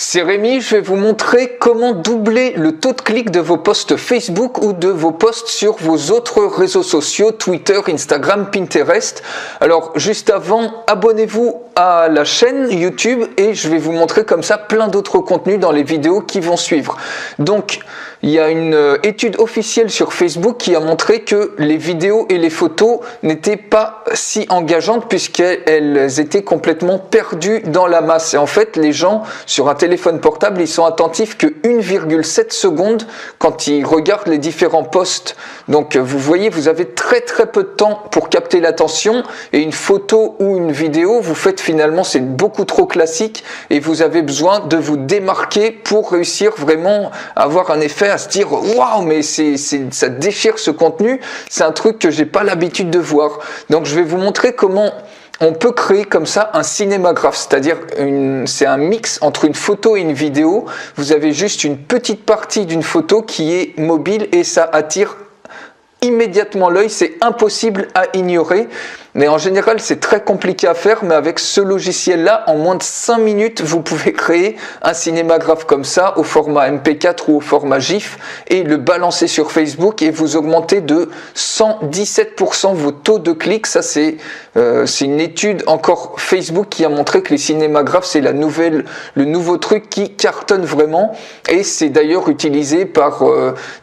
C'est Rémi, je vais vous montrer comment doubler le taux de clic de vos posts Facebook ou de vos posts sur vos autres réseaux sociaux, Twitter, Instagram, Pinterest. Alors juste avant, abonnez-vous à la chaîne YouTube et je vais vous montrer comme ça plein d'autres contenus dans les vidéos qui vont suivre. Donc il y a une étude officielle sur Facebook qui a montré que les vidéos et les photos n'étaient pas si engageantes puisqu'elles étaient complètement perdues dans la masse. Et en fait, les gens sur un téléphone portable, ils sont attentifs que 1,7 secondes quand ils regardent les différents posts. Donc vous voyez, vous avez très peu de temps pour capter l'attention et une photo ou une vidéo, vous faites finalement, c'est beaucoup trop classique et vous avez besoin de vous démarquer pour réussir vraiment à avoir un effet, à se dire waouh, mais ça déchire ce contenu, c'est un truc que j'ai pas l'habitude de voir. Donc je vais vous montrer comment on peut créer comme ça un cinémagraphe, c'est-à-dire c'est un mix entre une photo et une vidéo. Vous avez juste une petite partie d'une photo qui est mobile et ça attire immédiatement l'œil, c'est impossible à ignorer. Mais en général, c'est très compliqué à faire, mais avec ce logiciel-là, en moins de 5 minutes, vous pouvez créer un cinémagraphe comme ça, au format MP4 ou au format GIF, et le balancer sur Facebook, et vous augmentez de 117% vos taux de clics. Ça, c'est une étude encore Facebook qui a montré que les cinémagraphes, c'est le nouveau truc qui cartonne vraiment, et c'est d'ailleurs utilisé par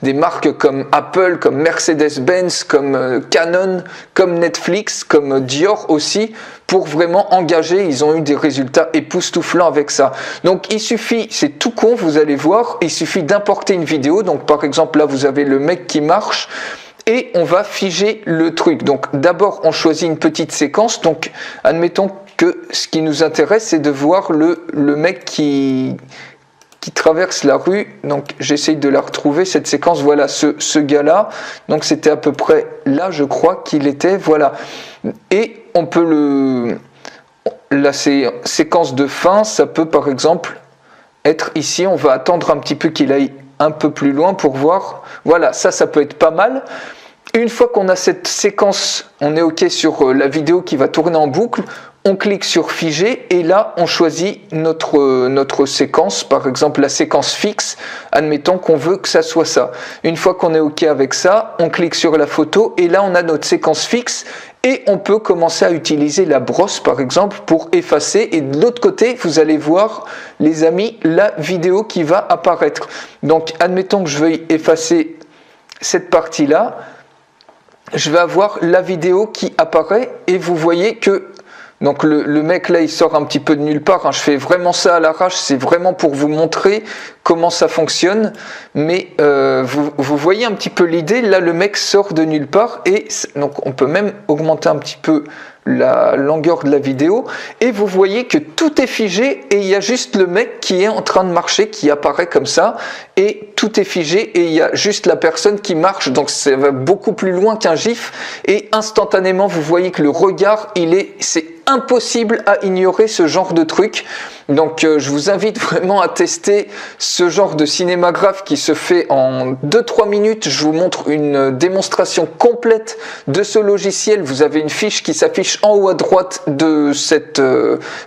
des marques comme Apple, comme Mercedes-Benz, comme Canon, comme Netflix, comme Dior aussi, pour vraiment engager. Ils ont eu des résultats époustouflants avec ça. Donc il suffit, c'est tout con, vous allez voir, il suffit d'importer une vidéo. Donc par exemple là vous avez le mec qui marche et on va figer le truc. Donc d'abord on choisit une petite séquence. Donc admettons que ce qui nous intéresse c'est de voir le mec qui traverse la rue. Donc j'essaye de la retrouver, cette séquence. Voilà ce gars là, donc c'était à peu près là je crois qu'il était, voilà. Et on peut la séquence de fin, ça peut par exemple être ici. On va attendre un petit peu qu'il aille un peu plus loin pour voir. Voilà, ça peut être pas mal. Une fois qu'on a cette séquence, on est OK sur la vidéo qui va tourner en boucle, on clique sur figer et là on choisit notre séquence, par exemple la séquence fixe. Admettons qu'on veut que ça soit ça. Une fois qu'on est OK avec ça, on clique sur la photo et là on a notre séquence fixe et on peut commencer à utiliser la brosse par exemple pour effacer. Et de l'autre côté, vous allez voir les amis la vidéo qui va apparaître. Donc admettons que je veuille effacer cette partie là, je vais avoir la vidéo qui apparaît et vous voyez que donc le mec là il sort un petit peu de nulle part, hein. Je fais vraiment ça à l'arrache, c'est vraiment pour vous montrer comment ça fonctionne, mais vous voyez un petit peu l'idée. Là le mec sort de nulle part et donc on peut même augmenter un petit peu la longueur de la vidéo et vous voyez que tout est figé et il y a juste le mec qui est en train de marcher qui apparaît comme ça et tout est figé et il y a juste la personne qui marche. Donc ça va beaucoup plus loin qu'un gif et instantanément vous voyez que le regard c'est impossible à ignorer ce genre de truc. Donc je vous invite vraiment à tester ce genre de cinémagraphe qui se fait en 2-3 minutes. Je vous montre une démonstration complète de ce logiciel. Vous avez une fiche qui s'affiche en haut à droite de cette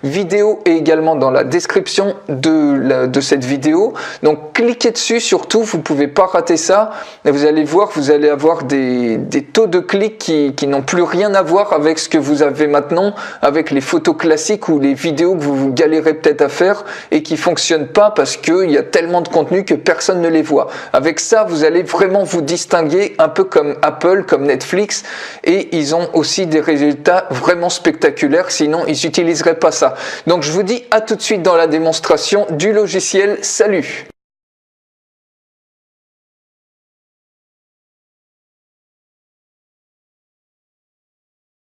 vidéo et également dans la description de cette vidéo. Donc cliquez dessus surtout, vous ne pouvez pas rater ça. Et vous allez voir, vous allez avoir des taux de clics qui n'ont plus rien à voir avec ce que vous avez maintenant, avec les photos classiques ou les vidéos que vous galérez peut-être à faire et qui fonctionnent pas parce qu'il y a tellement de contenu que personne ne les voit. Avec ça, vous allez vraiment vous distinguer un peu comme Apple, comme Netflix, et ils ont aussi des résultats vraiment spectaculaires, sinon ils n'utiliseraient pas ça. Donc je vous dis à tout de suite dans la démonstration du logiciel. Salut!